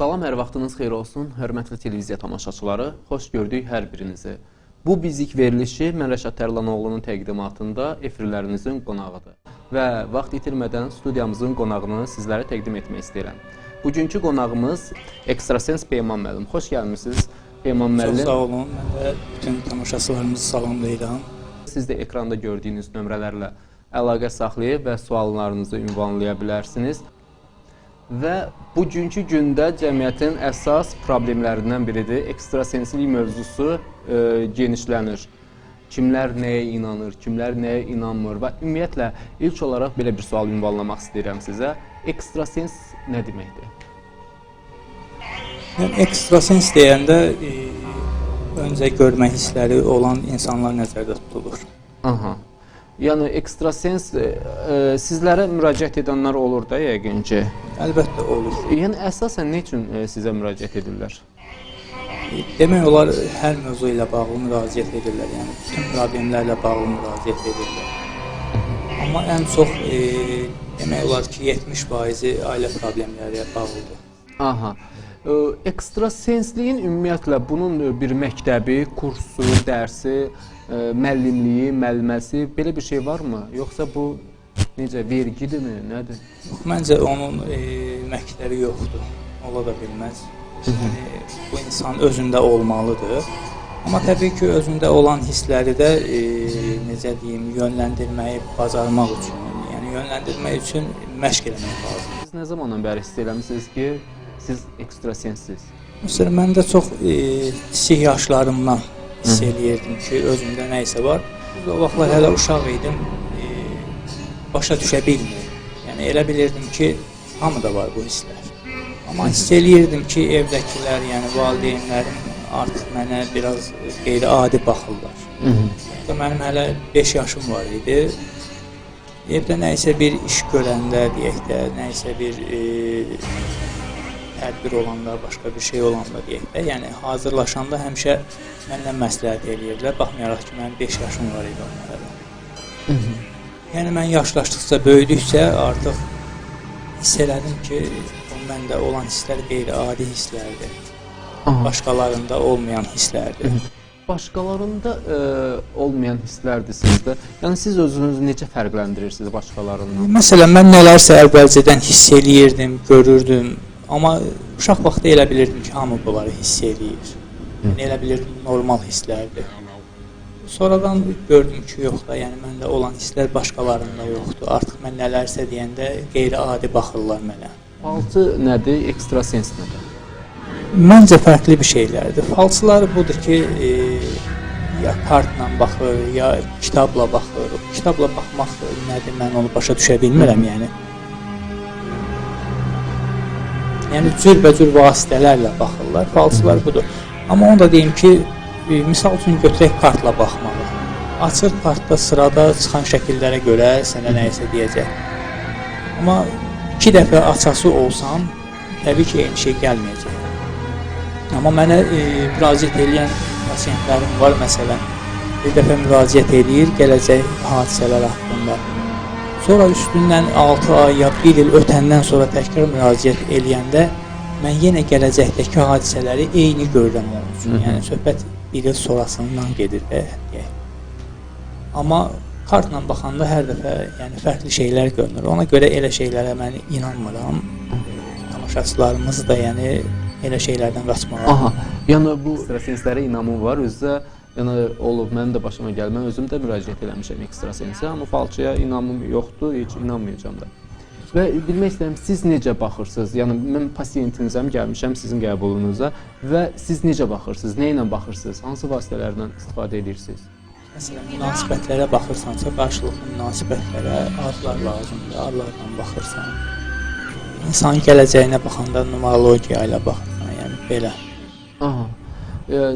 Salam, hər vaxtınız xeyir olsun, hörmətli televiziya tamaşaçıları, xoş gördük hər birinizi. Bu bizik verilişi mən Rəşad Tərlanoğlu'nun təqdimatında efirlərinizin qonağıdır. Və vaxt itirmədən studiyamızın qonağını sizlərə təqdim etmək istəyirəm. Bugünkü qonağımız Ekstrasens Peyman müəllim. Xoş gəlmişsiniz Peyman müəllim. Çox sağ olun, mən də bütün tamaşaçılarımızı salamlayıram. Siz də ekranda gördüyünüz nömrələrlə əlaqə saxlayıb və suallarınızı ünvanlaya bilərsiniz. Və bugünkü gündə cəmiyyətin əsas problemlərindən biridir. Ekstrasenslik mövzusu genişlənir. Kimlər nəyə inanır, kimlər nəyə inanmır və ümumiyyətlə ilk olaraq belə bir sual ünvanlamaq istəyirəm sizə. Ekstrasens nə deməkdir? Yəni, ekstrasens deyəndə öncə görmə hissləri olan insanlar nəzərdə tutulur. Aha. Yəni, ekstrasens sizlərə müraciət edənlər olur da yəqin ki? Əlbəttə olur. Yəni, əsasən nə üçün sizə müraciət edirlər? Demək olar, hər mövzu ilə bağlı müraciət edirlər, yəni bütün problemlərlə bağlı müraciət edirlər. Amma ən çox, demək olar ki, 70%-i ailə problemləri ilə bağlıdır. Aha. Ekstrasensliyin ümumiyyətlə bunun bir məktəbi, kursu, dərsi, müəllimliyi, müəlliməsi, belə bir şey varmı? Yoxsa bu necə, vergidirmi, nədir? Məncə onun məktəbi yoxdur, ola da bilməz. Yəni, bu insan özündə olmalıdır. Amma təbii ki, özündə olan hissləri də, necə deyim, yönləndirməyi bacarmaq üçün, yəni yönləndirmək üçün məşq eləmək lazımdır. Siz nə zamandan bəri hiss eləmişsiniz ki, siz ekstrasensiz? Məsələn, mən də çox kiçik yaşlarımdan hiss eləyirdim ki, özümdə nə isə var. O vaxtlar hələ uşaq idim, başa düşə bilmirdim. Yəni, elə bilirdim ki, hamıda var bu hisslər. Amma hiss eləyirdim ki, evdəkilər, yəni valideynlərim artıq mənə biraz qeyri-adi baxırlar. Mənim hələ 5 yaşım var idi. Evdə nə isə bir iş görəndə, deyək də, nə isə bir tədbir olanda, başqa bir şey olanda deyək də, yəni hazırlaşanda həmişə məndən məsləhət eləyirlər, baxmayaraq ki, mənim 5 yaşım var idi onlara. Yəni, mən yaşlaşdıqca, böyüdükcə artıq hiss elədim ki, məndə olan hisslər qeyri-adi hisslərdir. Başqalarında olmayan hisslərdir. Başqalarında olmayan hisslərdir sizdə. Yəni, siz özünüzü necə fərqləndirirsiniz başqalarından? Məsələn, mən nələrsə əvvəlcədən hiss eləyirdim, görürdüm. Amma uşaq vaxtı elə bilirdim ki, hamı bunları hiss eləyir. Yəni, elə bilirdim, normal hisslərdir. Sonradan gördüm ki, yox da, yəni məndə olan hisslər başqalarında yoxdur. Artıq mən nələrsə deyəndə qeyri-adi baxırlar mənə. Falçı nədir, ekstrasens nədir? Məncə fərqli bir şeylərdir. Falçılar budur ki, ya kartla baxır, ya kitabla baxır. Kitabla baxmaq nədir, mən onu başa düşə bilmirəm, yəni. Yəni, cürbəcür vasitələrlə baxırlar, falçılar budur. Amma onu da deyim ki, misal üçün götürək kartla baxmalı. Açır kartda sırada çıxan şəkillərə görə sənə nə isə deyəcək. Amma 2 dəfə açası olsam, təbii ki, eyni şey gəlməyəcək. Amma mənə müraciət edən pasiyentlərim var, məsələn, bir dəfə müraciət edir, gələcək hadisələr haqqında. Sonra üstündən 6 ay ya 1 il ötəndən sonra təkrar müraciət eləyəndə mən yenə gələcəkdəki hadisələri eyni görürəm onun üçün. Yəni, söhbət 1 il sonrasından gedir və deyək. Amma kartla baxanda hər dəfə fərqli şeylər görünür. Ona görə elə şeylərə mən inanmıram. Tamaşaçılarımız da elə şeylərdən qaçmalar. Aha, yəni bu ekstrasenslərə inamım var. Özdə olub, mənim də başıma gəlib. Mən özüm də müraciət eləmişəm ekstrasensə, amma falçıya inamım yoxdur, heç inanmayacağım da. Və bilmək istəyirəm, siz necə baxırsınız? Yəni, mən pasiyentinizəm, gəlmişəm sizin qəbulunuza və siz necə baxırsınız? Nə ilə baxırsınız? Hansı vasitələrdən istifadə edirsiniz? Məsələn, münasibətlərə baxırsansa, qarşılıqlı münasibətlərə adlar lazımdır, adlarla baxırsan. İnsanın gələcəyinə baxanda numerologiya ilə baxırsan, yəni belə. Aha.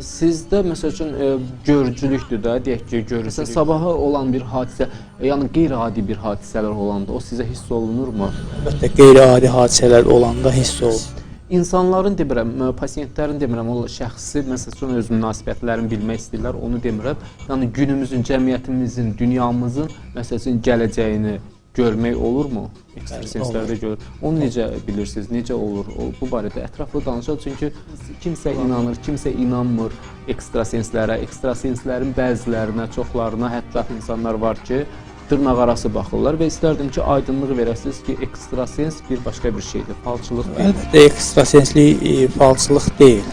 Sizdə, məsəl üçün, görücülükdür da, deyək ki, görürsə, sabaha olan bir hadisə, yəni qeyri-adi bir hadisələr olanda, o sizə hiss olunurmu? Əlbəttə, qeyri-adi hadisələr olanda hiss olunur. İnsanların demirəm, pasiyentlərin demirəm, o şəxsi, məsəl üçün, öz münasibətlərini bilmək istəyirlər, onu demirəm. Yəni, günümüzün, cəmiyyətimizin, dünyamızın, məsəl üçün, gələcəyini görmək olurmu? Ekstrasenslərdə görür. Onu necə bilirsiniz? Necə olur? Bu barədə ətraflı danışaq. Çünki kimsə inanır, kimsə inanmır ekstrasenslərə. Ekstrasenslərin bəzilərinə, çoxlarına hətta insanlar var ki, dırnaqarası baxırlar və istərdim ki, aydınlıq verəsiniz ki, ekstrasens bir başqa bir şeydir, falçılıq deyil. Əlbəttə, ekstrasenslik falçılıq deyil.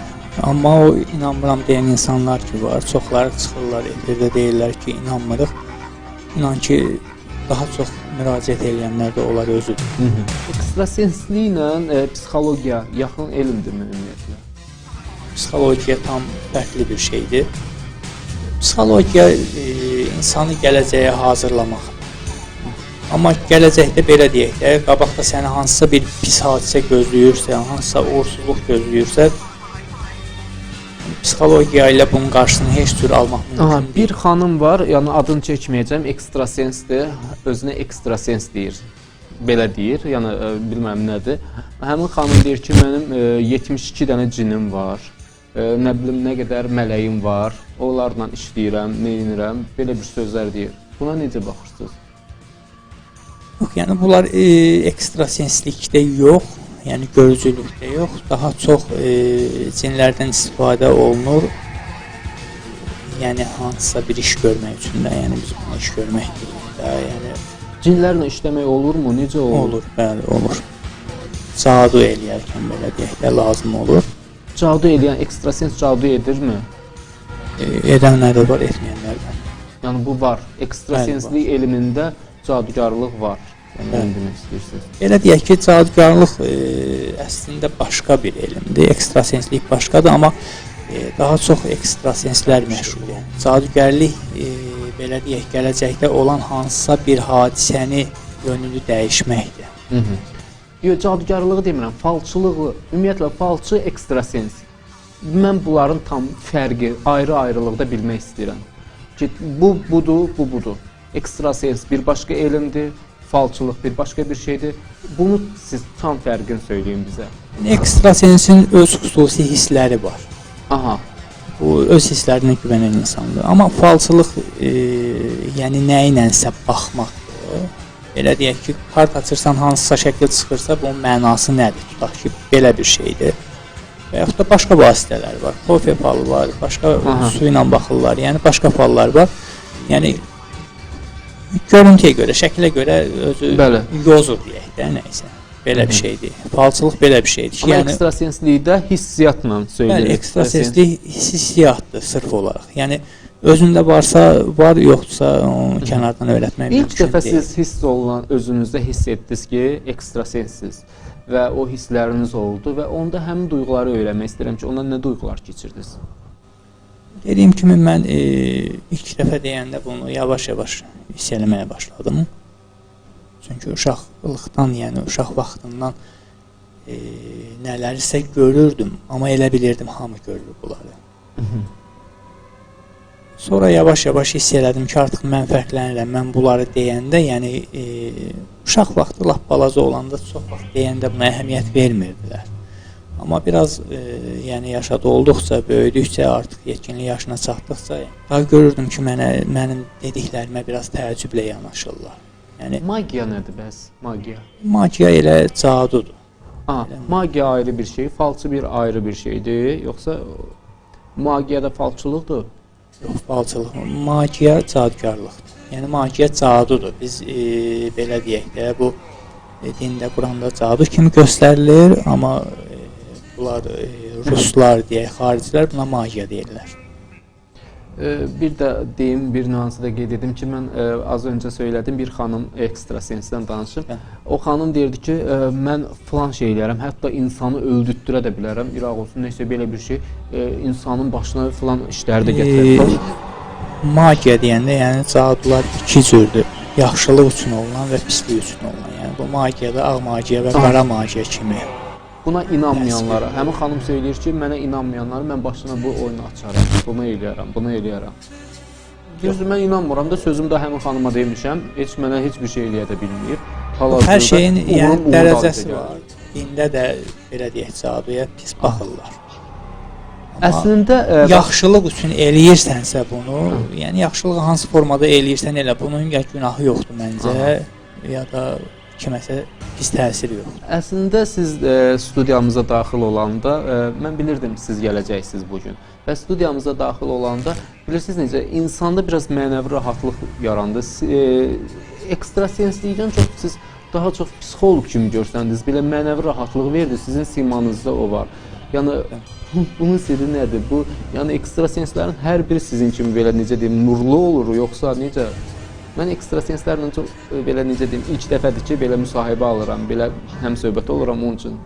Amma o inanmıram deyən insanlar ki var. Çoxları çıxırlar, efirdə deyirlər ki, inanmırıq. İnan ki, daha çox müraciət edənlər də onlar özüdür. Ekstrasensliklə psixologiya yaxın elmdirmi ümumiyyətlə? Psixologiya tam fərqli bir şeydir. Psixologiya insanı gələcəyə hazırlamaq. Amma gələcəkdə belə deyək də, qabaqda səni hansısa bir pis hadisə gözləyirsə, hansısa uğursuzluq gözləyirsə, psixologiya ilə bunun qarşısını heç cür almaq mümkün. Bir xanım var, yəni adını çəkməyəcəm, ekstrasensdir, özünə ekstrasens deyir. Belə deyir, yəni bilməm nədir. Həmin xanım deyir ki, mənim 72 dənə cinim var. Nə bilim, nə qədər mələyim var. Onlarla işləyirəm, neyinirəm, belə bir sözlər deyir. Buna necə baxırsınız? Yox, yəni bunlar ekstrasenslikdə yox. Yəni görücülükdə yox, daha çox cinlərdən istifadə olunur. Yəni hansısa bir iş görmək üçün də, yəni biz buna iş görmək deyirik də, yəni cinlərlə işləmək olurmu? Necə olur? Olur, bəli, olur. Cadu eləyərkən belə deyək də lazım olur. Cadu eləyən ekstrasens cadu edirmi? Edənlər də var, etməyənlər də. Yəni bu var. Ekstrasenslik elmində cadugarlıq var. Yəni demək istəyirsiniz. Belə deyək ki, cadugarlıq əslində başqa bir elmdir. Ekstrasenslik başqadır, amma daha çox ekstrasenslər məşğuldur. Cadugərlik belə deyək, gələcəkdə olan hansısa bir hadisəni yönünü dəyişməkdir. Yox, cadugarlığı demirəm, falçılığı. Ümumiyyətlə falçı, ekstrasens. Mən bunların tam fərqi, ayrı-ayrılıqda bilmək istəyirəm. Ki bu budur, bu budur. Ekstrasens bir başqa elmdir. Falçılıq bir başqa bir şeydir. Bunu siz tam fərqini söyləyin bizə. Ekstrasensin öz xüsusi hissləri var. Aha. Bu öz hisslərinə güvənən insandır. Amma falçılıq yəni nə ilənsə baxmaqdır. Belə deyək ki, kart açırsan hansısa şəkil çıxırsa bunun mənası nədir? Tutaq ki, belə bir şeydir. Və yaxud da başqa vasitələr var. Kofe falı var, başqa su ilə baxırlar. Yəni başqa fallar var. Yəni görüntüyə görə, şəklə görə özü yozur deyək də, nəysə. Belə bir şeydir. Falçılıq belə bir şeydir. Amma yəni, ekstrasenslikdə hissiyatla söyləyirik. Bəli, ekstrasenslik hissiyatdır sırf olaraq. Yəni özündə varsa var, yoxdursa onu kənardan öyrətmək mümkün deyil. İlk dəfə siz hiss olunan, özünüzdə hiss etdiniz ki, ekstrasensiz və o hissləriniz oldu və onda həmin duyğuları öyrənmək istəyirəm ki, ondan nə duyğular keçirdiniz? Dediyim kimi mən ilk dəfə deyəndə bunu yavaş-yavaş hiss eləməyə başladım. Çünki uşaqlıqdan, yəni uşaq vaxtından nələrisə görürdüm, amma elə bilirdim hamı görür bunları. Sonra yavaş-yavaş hiss elədim ki, artıq mən fərqlənirəm. Mən bunları deyəndə, yəni uşaq vaxtı lap balaca olanda çox vaxt deyəndə buna əhəmiyyət vermirdilər. Amma biraz yəni yaşa dolduqca, böyüdükcə, artıq yetkinlik yaşına çatdıqca daha görürdüm ki, mənim dediklərimə biraz təəccüblə yanaşırlar. Yəni magiya nədir bəs? Magiya. Magiya elə cadudur. Magiya ayrı bir şey, falçı bir ayrı bir şeydir, yoxsa magiyada falçılıqdır? Yox, falçılıq. Magiya cadugarlıqdır. Yəni magiya cadudur. Biz belə deyək də, bu dində, Quranda cadu kimi göstərilir, amma bunlar ruslar deyək, xaricilər buna magiya deyirlər. Bir də deyim, bir nüansı da qeyd edim ki, mən az öncə söylədim, bir xanım ekstrasensdən danışıb. O xanım deyirdi ki, mən filan şey eləyərəm, hətta insanı öldürtdürə də bilərəm, İraq olsun, neysə belə bir şey, insanın başına filan işləri də gətirər. Magiya deyəndə, yəni cadular iki cürdür. Yaxşılıq üçün olunan və pislik üçün olunan. Yəni bu magiyada ağ magiya və qara magiya kimi. Buna inanmayanlara, həmin xanım söyləyir ki, mənə inanmayanlara mən başına bu oyunu açaram, bunu eləyərəm, bunu eləyərəm. Düzdür, mən inanmıram da, sözümdə həmin xanıma demişəm, heç mənə heç bir şey eləyə də bilməyib. Hər şeyin yəni dərəcəsi var. Dində də belə deyək, caduya pis baxırlar. Əslində yaxşılıq üçün eləyirsənsə bunu, yəni yaxşılığı hansı formada eləyirsən elə, bunun günahı yoxdur məncə. ya da kiməsə pis təsiri yox. Əslində siz studiyamıza daxil olanda mən bilirdim siz gələcəksiniz bu gün. Və studiyamıza daxil olanda bilirsiniz necə insanda biraz mənəvi rahatlıq yarandı. Ekstrasenslikdən çox siz daha çox psixoloq kimi görsəndiniz, belə mənəvi rahatlıq verdi. Sizin simanızda o var. Yəni bunun sirri nədir? Bu yəni ekstrasenslərin hər biri sizin kimi belə necə deyim nurlu olur, yoxsa necə? Mən ekstrasenslərlə çox belə necə deyim ilk dəfədir ki, belə müsahibə alıram, belə həm söhbət oluram onun üçün.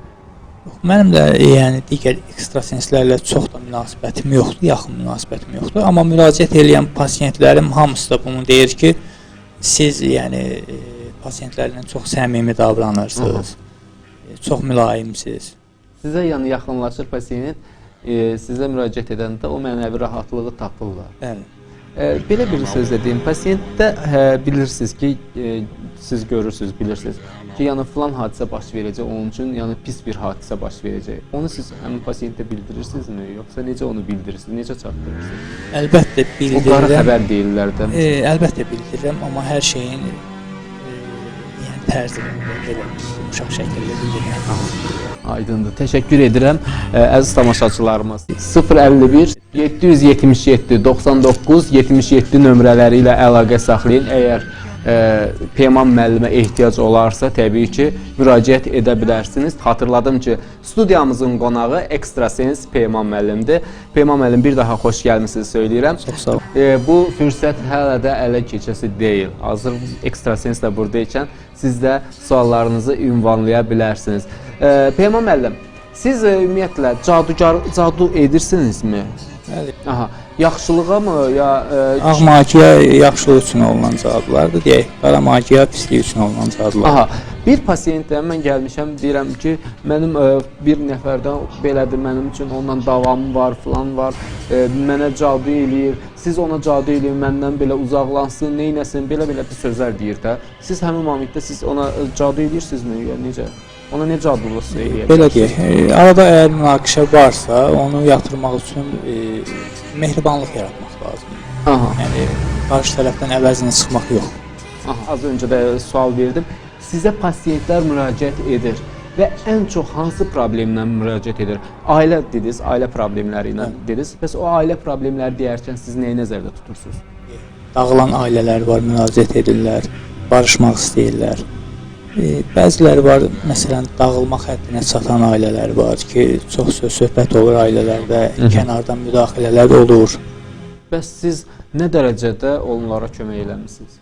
Mənim də yəni digər ekstrasenslərlə çox da münasibətim yoxdur, yaxın münasibətim yoxdur. Amma müraciət edən pasiyentlərim hamısı da bunu deyir ki, siz yəni pasiyentlərlə çox səmimi davranırsınız, çox mülayimsiniz. Sizə yəni yaxınlaşır pasiyent, sizə müraciət edəndə o mənəvi rahatlığı tapırlar. Bəli. Belə bir söz deyim, pasiyentdə bilirsiniz ki, siz görürsünüz, bilirsiniz ki, yəni filan hadisə baş verəcək, onun üçün yəni pis bir hadisə baş verəcək. Onu siz həmin pasiyentə bildirirsinizmi, yoxsa necə onu bildirirsiniz, necə çatdırırsınız? Əlbəttə bildirirəm. O qara xəbər deyirlər də. Əlbəttə bildirirəm, amma hər şeyin yəni tərzini belə yumşaq şəkildə bildirmək. Aydındır. Təşəkkür edirəm əziz tamaşaçılarımız. 051 777 99 77 nömrələri ilə əlaqə saxlayın. Əgər Peyman müəllimə ehtiyac olarsa, təbii ki, müraciət edə bilərsiniz. Xatırladım ki, studiyamızın qonağı ekstrasens Peyman müəllimdir. Peyman müəllim, bir daha xoş gəlmisiniz söyləyirəm. Çox sağ olun. Bu fürsət hələ də ələ keçəsi deyil. Hazır ekstrasenslə buradaykən siz də suallarınızı ünvanlaya bilərsiniz. Peyman müəllim, siz ümumiyyətlə cadu edirsinizmi? Bəli. Aha, yaxşılığa mı ya ağ magiya yaxşılıq üçün olunan cadulardır, deyək. Qara magiya pislik üçün olunan cadular. Aha, bir pasiyentdən mən gəlmişəm, deyirəm ki, mənim bir nəfərdən belədir, mənim üçün ondan davamım var, filan var, mənə cadu eləyir, siz ona cadu eləyin, məndən belə uzaqlansın, neynəsin, belə-belə bir sözlər deyir də. Siz həmin momentdə siz ona cadu eləyirsinizmi, ya necə? Ona necə cadulusu eləyir? Belə deyək, arada əgər münaqişə varsa, onu yatırmaq üçün mehribanlıq yaratmaq lazımdır. Aha. Yəni, qarşı tərəfdən əvəzinə çıxmaq yox. Aha, az öncə də sual verdim. Sizə pasiyentlər müraciət edir və ən çox hansı problemlə müraciət edir? Ailə dediniz, ailə problemləri ilə dediniz. Bəs o ailə problemləri deyərkən siz nəyi nəzərdə tutursunuz? Dağılan ailələr var, müraciət edirlər, barışmaq istəyirlər. Bəziləri var, məsələn, dağılmaq həddinə çatan ailələr var ki, çox söhbət olur ailələrdə, kənardan müdaxilələr olur. Bəs siz nə dərəcədə onlara kömək eləmişsiniz?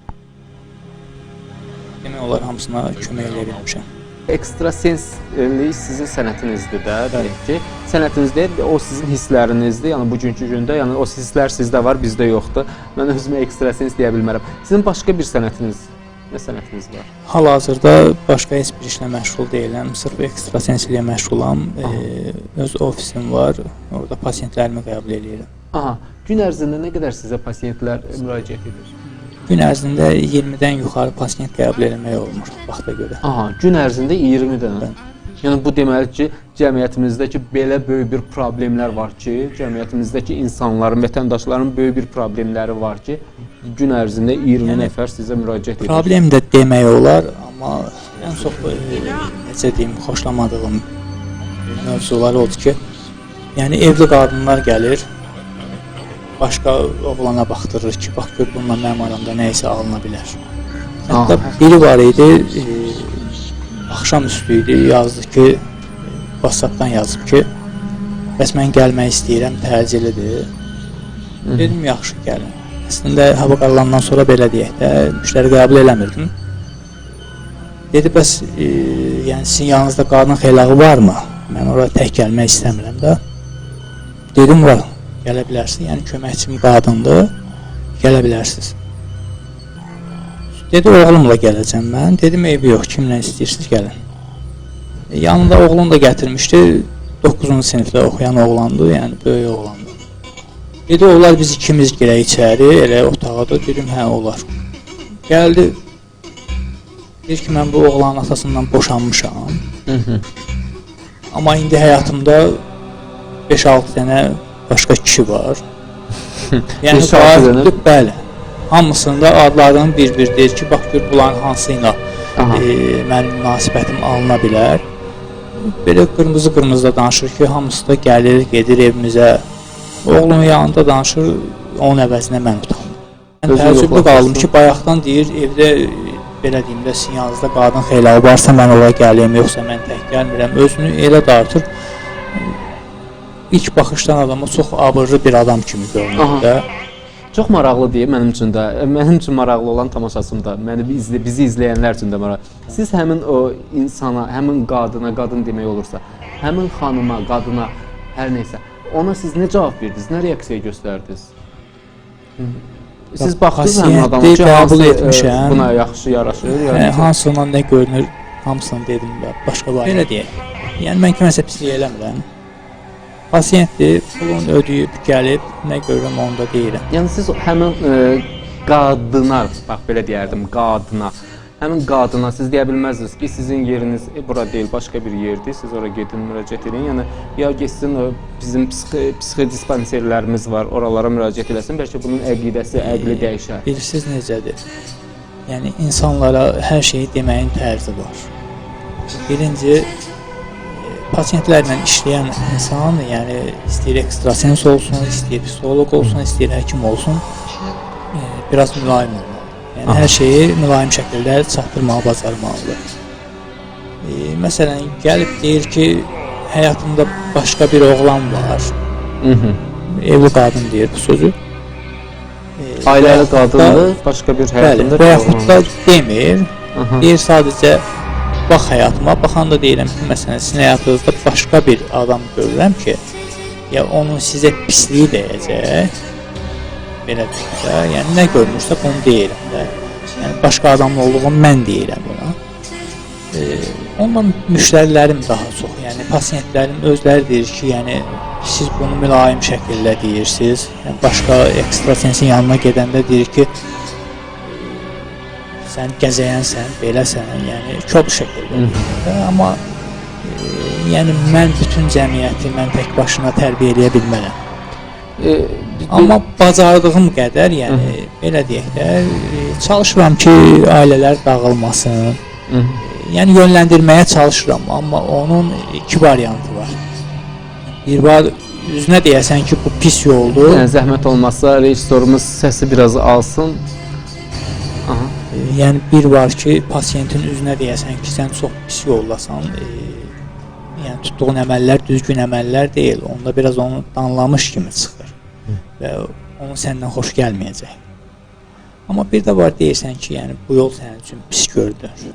Demək olar, hamısına kömək eləmişəm. Ekstrasenslik sizin sənətinizdir də, deyək ki, sənətinizdir, o sizin hisslərinizdir, yəni bugünkü gündə, yəni o hisslər sizdə var, bizdə yoxdur. Mən özümə ekstrasens deyə bilmərəm. Sizin başqa bir sənətiniz, nə sənətiniz var? Hal-hazırda başqa heç bir işlə məşğul deyiləm, sırf ekstrasensliklə məşğulam, öz ofisim var, orada pasiyentlərimi qəbul edirəm. Aha, gün ərzində nə qədər sizə pasiyentlər müraciət edir? Gün ərzində 20-dən yuxarı pasiyent qəbul etmək olmur vaxta görə. Aha, gün ərzində 20 dənə. Yəni bu deməli ki, cəmiyyətimizdəki belə böyük bir problemlər var ki, cəmiyyətimizdəki insanların, vətəndaşların böyük bir problemləri var ki, gün ərzində 20 nəfər sizə müraciət edir. Problem də demək olar, amma ən çox necə deyim, xoşlamadığım mövzular odur ki, yəni evli qadınlar gəlir, başqa oğlana baxdırır ki, bax gör bununla mənim aramda nə isə alına bilər. Hətta biri var idi, axşamüstü idi, yazdı ki, WhatsApp-dan yazıb ki, bəs mən gəlmək istəyirəm, təcilidir. Dedim, yaxşı gəlin. Əslində, hava qaralandan sonra belə deyək də, müştəri qəbul eləmirdim. Dedi, bəs yəni sizin yanınızda qadın xeylağı varmı? Mən oraya tək gəlmək istəmirəm də. Dedim, var, gələ bilərsiniz. Yəni, köməkçim qadındır, gələ bilərsiniz. Dedi, oğlumla gələcəm mən. Dedim, eybi yox, kimlə istəyirsiniz, gəlin. Yanında oğlunu da gətirmişdi, 9-cu sinifdə oxuyan oğlandı, yəni böyük oğlandı. Dedi, onlar biz ikimiz girək içəri, elə otağa da. Dedim, hə, olar. Gəldi, deyir ki, mən bu oğlanın atasından boşanmışam. Amma indi həyatımda 5-6 dənə başqa kişi var. Yəni, bəli, hamısında adlarını bir-bir deyir ki, bax, gör, bunların hansı ilə Aha. Mənim münasibətim alına bilər. Belə qırmızı-qırmızı da danışır ki, hamısı da gəlir, gedir evimizə. Oğlunun yanında danışır, onun əvəzinə mən utandım. Mən təəccüblü qaldım ki, bayaqdan deyir, evdə belə deyim də sinyalınızda qadın xeylağı varsa mən ora gəlim, yoxsa mən tək gəlmirəm. Özünü elə dartır. İlk baxışdan adama çox abırlı bir adam kimi görünür də. Çox maraqlı deyil mənim üçün də. Mənim üçün maraqlı olan tamaşaçım da, bizi izləyənlər üçün də maraqlı. Siz həmin o insana, həmin qadına, qadın demək olursa, həmin xanıma, qadına, hər nəysə, ona siz nə cavab verdiniz, nə reaksiya göstərdiniz? Siz baxdınız həmin adamı ki, qəbul etmişəm. Buna yaxşı yaraşır. Yəni hansından nə görünür, hamısını dedim də. Başqa var. Belə deyək. Yəni mən kiməsə pislik eləmirəm. Pasiyentdir, pulunu ödəyib, gəlib, nə görürəm onu da deyirəm. Yəni siz həmin qadına, bax belə deyərdim, qadına, həmin qadına siz deyə bilməzdiniz ki, sizin yeriniz bura deyil, başqa bir yerdir, siz ora gedin, müraciət edin. Yəni ya getsin bizim psixodispanserlərimiz var, oralara müraciət eləsin, bəlkə bunun əqidəsi, əqli dəyişər. Bilirsiniz necədir? Yəni insanlara hər şeyi deməyin tərzi var. Birinci, pasiyentlərlə işləyən insan, yəni istəyir ekstrasens olsun, istəyir psixoloq olsun, istəyir həkim olsun, biraz mülayim olmalı. Yəni hər şeyi mülayim şəkildə çatdırmağı bacarmalıdır. Məsələn, gəlib deyir ki, həyatımda başqa bir oğlan var. Evli qadın deyir bu sözü. Ailəli qadındır, başqa bir həyatında və yaxud da demir, deyir sadəcə bax həyatıma, baxanda deyirəm ki, məsələn, sizin həyatınızda başqa bir adam görürəm ki, ya onun sizə pisliyi dəyəcək, belə deyək də, yəni nə görmürsə bunu deyirəm də, yəni başqa adamın olduğunu mən deyirəm buna. Ondan müştərilərim daha çox, yəni pasiyentlərim özləri deyir ki, yəni siz bunu mülayim şəkildə deyirsiniz, yəni başqa ekstrasensin yanına gedəndə deyir ki, sən gəzəyənsən, beləsən, yəni kobud şəkildə. Amma yəni mən bütün cəmiyyəti mən tək başına tərbiyə eləyə bilmərəm. Amma bacardığım qədər, yəni belə deyək də, çalışıram ki, ailələr dağılmasın. Yəni yönləndirməyə çalışıram, amma onun iki variantı var. Bir var, üzünə deyəsən ki, bu pis yoldur. Yəni zəhmət olmazsa rejissorumuz səsi biraz alsın. Yəni bir var ki, pasiyentin üzünə deyəsən ki, sən çox pis yoldasan, yəni tutduğun əməllər düzgün əməllər deyil, onda biraz onu danlamış kimi çıxır və onun səndən xoş gəlməyəcək. Amma bir də var deyirsən ki, yəni bu yol sənin üçün pis görünür,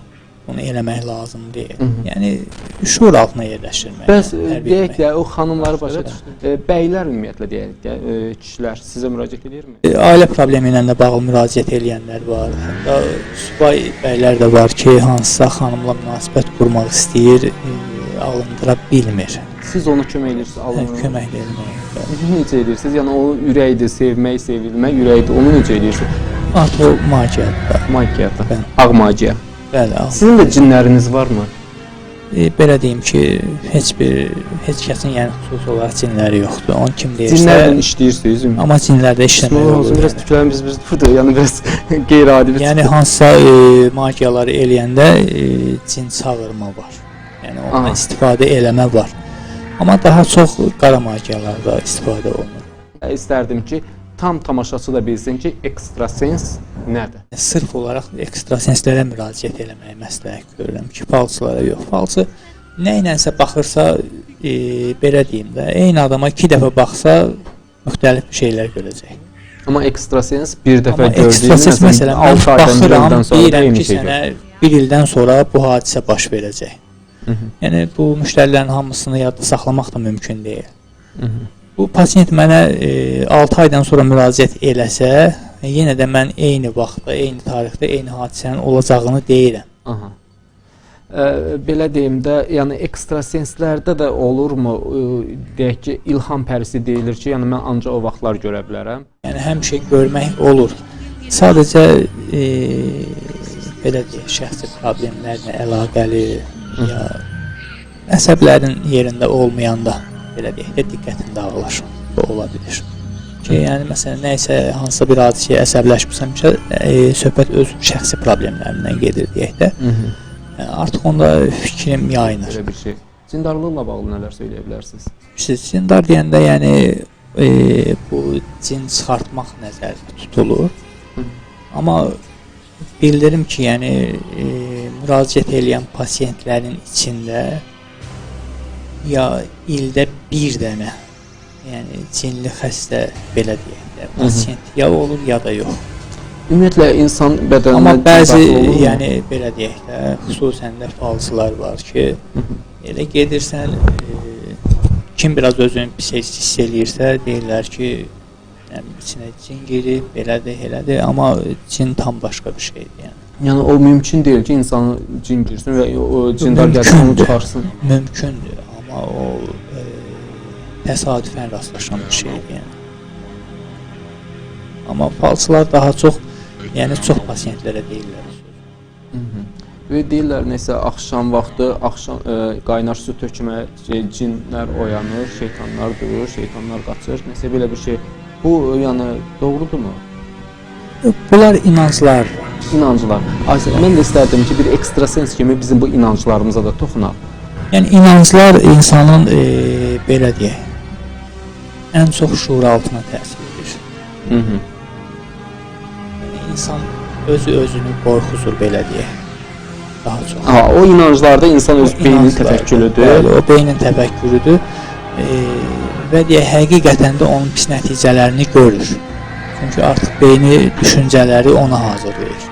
bunu eləmək lazım deyil. Yəni şuur altına yerləşdirmək. Bəs deyək də o xanımları başa düşdü. Bəylər ümumiyyətlə deyək də, kişilər sizə müraciət edirmi? Ailə problemi ilə də bağlı müraciət edənlər var. Hətta subay bəylər də var ki, hansısa xanımla münasibət qurmaq istəyir, alındıra bilmir. Siz ona kömək edirsiniz, alındıra? Kömək edirsiniz. Necə edirsiniz? Yəni o ürəkdir, sevmək, sevilmək ürəkdir. Onu necə edirsiniz? Artıq o magiyadır. Magiyadır. Ağ magiya. Bəli. Sizin də cinləriniz varmı? Belə deyim ki, heç kəsin yəni xüsusi olaraq cinləri yoxdur. Onu kim deyirsə... Cinlərlə işləyirsiniz? Amma cinlərdə işləmək olur. Biraz tüklərimiz burada, yəni biraz qeyri-adi bir... Yəni hansısa magiyaları eləyəndə cin çağırma var. Yəni ondan istifadə eləmə var. Amma daha çox qara magiyalarda istifadə olunur. İstərdim ki, tam tamaşaçı da bilsin ki, ekstrasens nədir? Sırf olaraq ekstrasenslərə müraciət eləməyi məsləhət görürəm ki, falçılara yox. Falçı nə ilənsə baxırsa, belə deyim də, eyni adama 2 dəfə baxsa, müxtəlif şeylər görəcək. Amma ekstrasens bir dəfə gördüyünüz, ekstrasens məsələn, mən baxıram, deyirəm ki, sənə 1 ildən sonra bu hadisə baş verəcək. Yəni, bu müştərilərin hamısını yadda saxlamaq da mümkün deyil. Bu pasiyent mənə 6 aydan sonra müraciət eləsə, yenə də mən eyni vaxtda, eyni tarixdə, eyni hadisənin olacağını deyirəm. Belə deyim də, yəni ekstrasenslərdə də olurmu, deyək ki, ilham pərisi deyilir ki, yəni mən ancaq o vaxtlar görə bilərəm? Yəni həmişə görmək olur. Sadəcə, belə deyək, şəxsi problemlərlə əlaqəli, ya əsəblərin yerində olmayanda, belə deyək də, diqqətin dağılır, bu ola bilir. Ki, yəni məsələn nəsə hansısa bir hadisəyə əsəbləşmisəmsə, söhbət öz şəxsi problemlərindən gedir deyək də. Yəni, artıq onda fikrim yayınır. Belə bir şey. Cindarlıqla bağlı nələr söyləyə bilərsiniz? Cindar deyəndə, yəni bu cin çıxartmaq nəzərdə tutulur. Amma bildirim ki, yəni müraciət edən pasiyentlərin içində ya ildə bir dənə, yəni cinli xəstə belə deyək də, pasiyent ya olur ya da yox. Ümumiyyətlə insan bədəninə Amma bəzi, olurmu? yəni belə deyək də, xüsusən də falçılar var ki, elə gedirsən, kim biraz özünü pis hiss eləyirsə, deyirlər ki, yəni, içinə cin girib, belədir, elədir, amma cin tam başqa bir şeydir, yəni. Yəni o mümkün deyil ki, insan cin girsin və o cindar gəlsin onu çıxarsın. Mümkündür, amma o təsadüfən rastlaşan bir şeydir, yəni. Amma falçılar daha çox, yəni çox pasiyentlərə deyirlər. Və deyirlər nəsə axşam vaxtı, qaynar su tökmə, cinlər oyanır, şeytanlar durur, şeytanlar qaçır, nəsə belə bir şey. Bu yəni doğrudurmu? Bunlar inanclar. İnancılar. Ayşə, mən də istərdim ki, bir ekstrasens kimi bizim bu inanclarımıza da toxunaq. Yəni inanclar insanın belə deyək, ən çox şuur altına təsir edir. Yəni, insan özünü qorxuzur, belə deyək, daha çox. O inanclarda insan öz beynin təfəkkürüdür. Bəli, o beynin təfəkkürüdür və deyək, həqiqətən də onun pis nəticələrini görür. Çünki artıq beyni düşüncələri ona hazırlayır.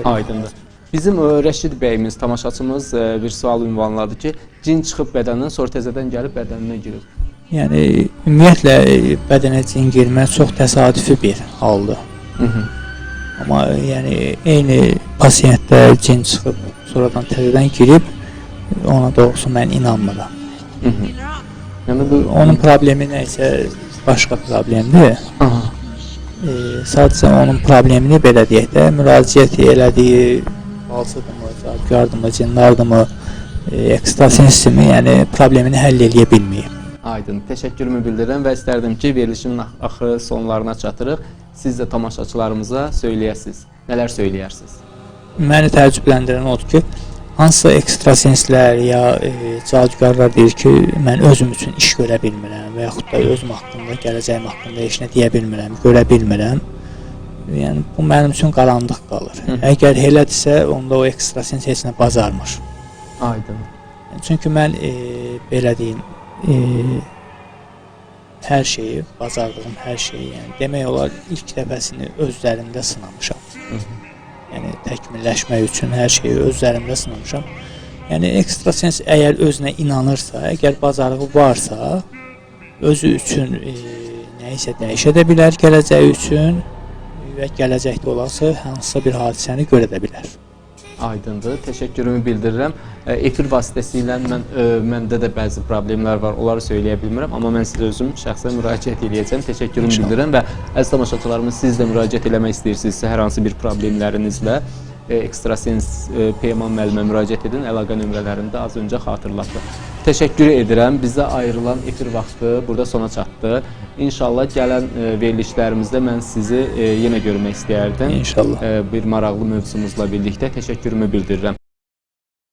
Aydındır. Bizim Rəşid bəyimiz, tamaşaçımız bir sual ünvanladı ki, cin çıxıb bədəndən, sonra təzədən gəlib bədəninə girir. Yəni, ümumiyyətlə, bədənə cin girmək çox təsadüfi bir haldır. Amma yəni, eyni pasiyentdə cin çıxıb, sonradan təzədən girib, ona doğrusu mən inanmıram. Yəni, onun problemi nəysə başqa problemdir. Sadəcə onun problemini belə deyək də, müraciət elədiyi falçıdırmı, cadugardırmı, cinnardırmı, ekstrasensimi, yəni problemini həll eləyə bilməyib. Aydın, təşəkkürümü bildirirəm və istərdim ki, verilişin axırı sonlarına çatırıq. Siz də tamaşaçılarımıza söyləyəsiniz. Nələr söyləyərsiniz? Məni təəccübləndirən odur ki, hansısa ekstrasenslər ya cadugarlar deyir ki, mən özüm üçün iş görə bilmirəm və yaxud da özüm haqqında, gələcəyim haqqında heç nə deyə bilmirəm, görə bilmirəm. Yəni, bu mənim üçün qaranlıq qalır. Əgər elədirsə, onda o ekstrasens heç nə bacarmır. Aydın. Çünki mən, belə deyim, hər şeyi, bacardığım hər şeyi, yəni demək olar ilk dəfəsini özlərində sınamışam. Yəni təkmilləşmək üçün hər şeyi özlərimdə sınamışam. Yəni ekstrasens əgər özünə inanırsa, əgər bacarığı varsa, özü üçün nəyisə dəyişə də bilər gələcəyi üçün və gələcəkdə olası hansısa bir hadisəni görə də bilər. Aydındır. Təşəkkürümü bildirirəm. Efir vasitəsilə məndə də bəzi problemlər var, onları söyləyə bilmirəm, amma mən sizə özüm şəxsən müraciət edəcəm. Təşəkkürümü bildirirəm və əziz tamaşaçılarımız, siz də müraciət eləmək istəyirsinizsə hər hansı bir problemlərinizlə ekstrasens Peyman müəllimə müraciət edin. Əlaqə nömrələrini də az öncə xatırlatdım. Təşəkkür edirəm. Bizə ayrılan efir vaxtı burada sona çatdı. İnşallah gələn verilişlərimizdə mən sizi yenə görmək istəyərdim. İnşallah. Bir maraqlı mövzumuzla birlikdə təşəkkürümü bildirirəm.